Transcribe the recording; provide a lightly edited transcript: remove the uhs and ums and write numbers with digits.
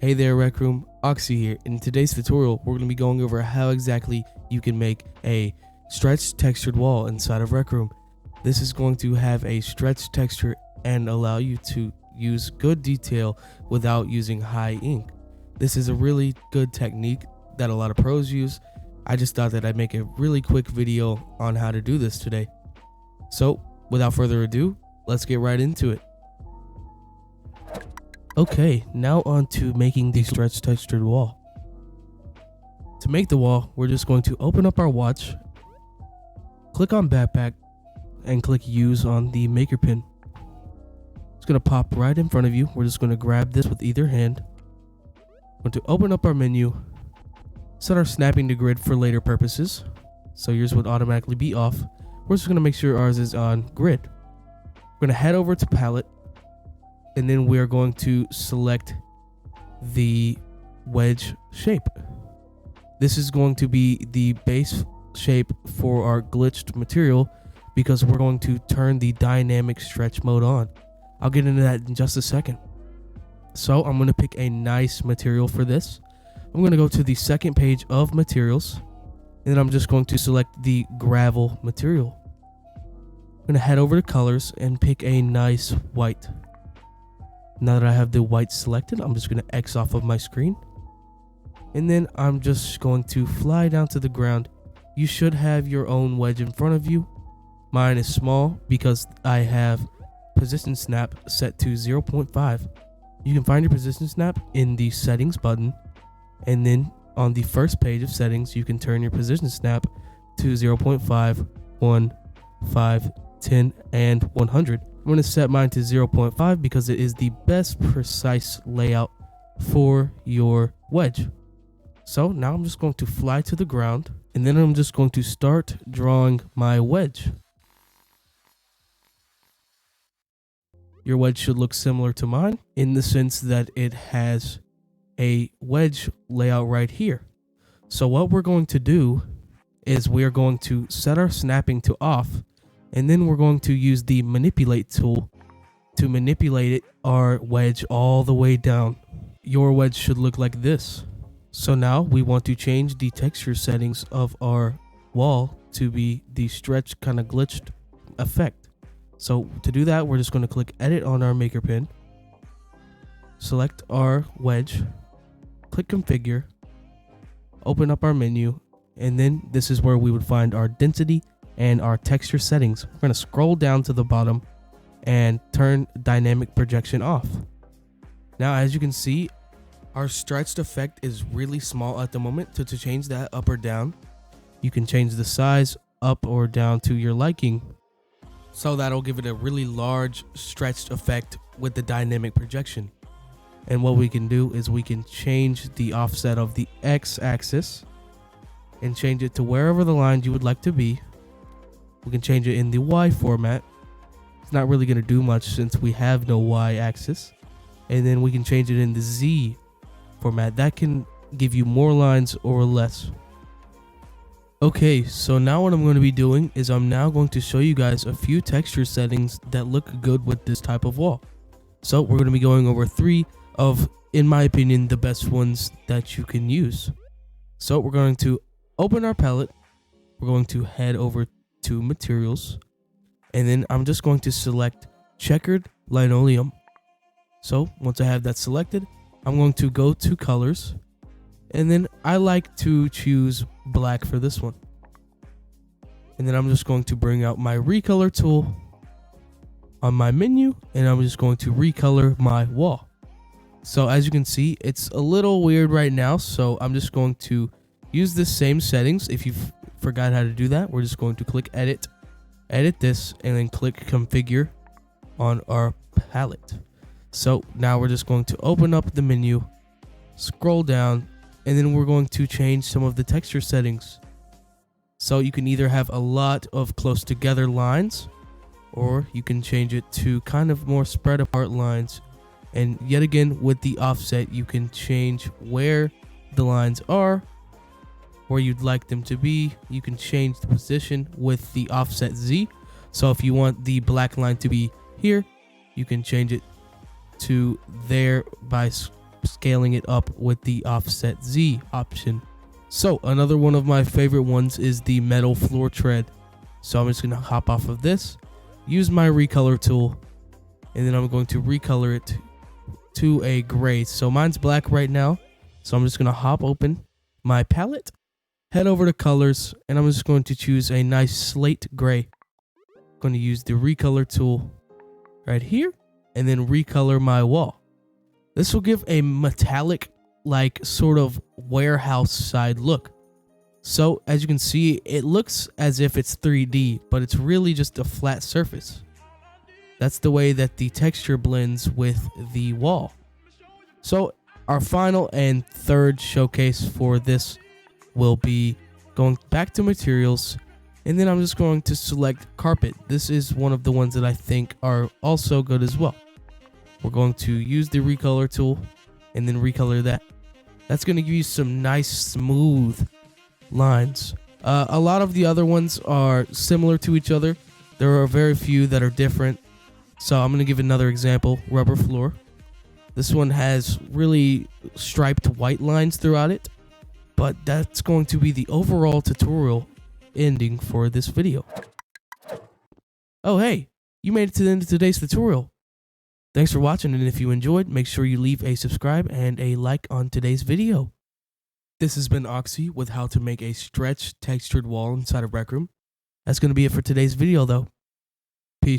Hey there, Rec Room, Oxy here. In today's tutorial, we're going to be going over how exactly you can make a stretched textured wall inside of Rec Room. This is going to have a stretched texture and allow you to use good detail without using high ink. This is a really good technique that a lot of pros use. I just thought that I'd make a really quick video on how to do this today. So, without further ado, let's get right into it. Okay, now on to making the stretched textured wall. To make the wall, we're just going to open up our watch, click on backpack, and click use on the maker pin. It's going to pop right in front of you. We're just going to grab this with either hand. We're going to open up our menu, set our snapping to grid for later purposes, so yours would automatically be off. We're just going to make sure ours is on grid. We're going to head over to palette, and then we are going to select the wedge shape. This is going to be the base shape for our glitched material because we're going to turn the dynamic stretch mode on. I'll get into that in just a second. So I'm going to pick a nice material for this. I'm going to go to the second page of materials, and then I'm just going to select the gravel material. I'm going to head over to colors and pick a nice white. Now that I have the white selected, I'm just going to X off of my screen. And then I'm just going to fly down to the ground. You should have your own wedge in front of you. Mine is small because I have position snap set to 0.5. You can find your position snap in the settings button. And then on the first page of settings, you can turn your position snap to 0.5, 1, 5, 10, and 100. I'm going to set mine to 0.5 because it is the best precise layout for your wedge. So now I'm just going to fly to the ground, and then I'm just going to start drawing my wedge. Your wedge should look similar to mine in the sense that it has a wedge layout right here. So what we're going to do is we're going to set our snapping to off, and then we're going to use the manipulate tool to manipulate our wedge all the way down. Your wedge should look like this. So now we want to change the texture settings of our wall to be the stretched kind of glitched effect. So to do that, we're just going to click edit on our maker pin, select our wedge, click configure, open up our menu, and then this is where we would find our density and our texture settings. We're going to scroll down to the bottom and turn dynamic projection off. Now, as you can see, our stretched effect is really small at the moment. To change that up or down, you can change the size up or down to your liking. So that'll give it a really large stretched effect with the dynamic projection. And what we can do is we can change the offset of the x-axis and change it to wherever the lines you would like to be. We can change it in the Y format. It's not really going to do much since we have no Y axis. And then we can change it in the Z format. That can give you more lines or less. Okay, so now what I'm going to be doing is I'm now going to show you guys a few texture settings that look good with this type of wall. So we're going to be going over 3 of, in my opinion, the best ones that you can use. So we're going to open our palette. We're going to head over to materials, and then I'm just going to select checkered linoleum. So once I have that selected, I'm going to go to colors, and then I like to choose black for this one. And then I'm just going to bring out my recolor tool on my menu, and I'm just going to recolor my wall. So as you can see, it's a little weird right now, so I'm just going to use the same settings. If you forgot how to do that, we're just going to click edit this, and then click configure on our palette. So now we're just going to open up the menu, scroll down, and then we're going to change some of the texture settings. So you can either have a lot of close together lines, or you can change it to kind of more spread apart lines. And yet again, with the offset, you can change where the lines are, where you'd like them to be. You can change the position with the offset Z. So if you want the black line to be here, you can change it to there by scaling it up with the offset Z option. So another one of my favorite ones is the metal floor tread. So I'm just going to hop off of this, use my recolor tool, and then I'm going to recolor it to a gray. So mine's black right now. So I'm just going to hop open my palette, head over to colors, and I'm just going to choose a nice slate gray. I'm going to use the recolor tool right here and then recolor my wall. This will give a metallic like sort of warehouse side look. So as you can see, it looks as if it's 3D, but it's really just a flat surface. That's the way that the texture blends with the wall. So our final and third showcase for this will be going back to materials, and then I'm just going to select carpet. This is one of the ones that I think are also good as well. We're going to use the recolor tool and then recolor that. That's going to give you some nice smooth lines. A lot of the other ones are similar to each other. There are very few that are different. So I'm going to give another example, rubber floor. This one has really striped white lines throughout it, but that's going to be the overall tutorial ending for this video. Oh hey, you made it to the end of today's tutorial. Thanks for watching, and if you enjoyed, make sure you leave a subscribe and a like on today's video. This has been Oxy with how to make a stretch textured wall inside of Rec Room. That's going to be it for today's video though. Peace.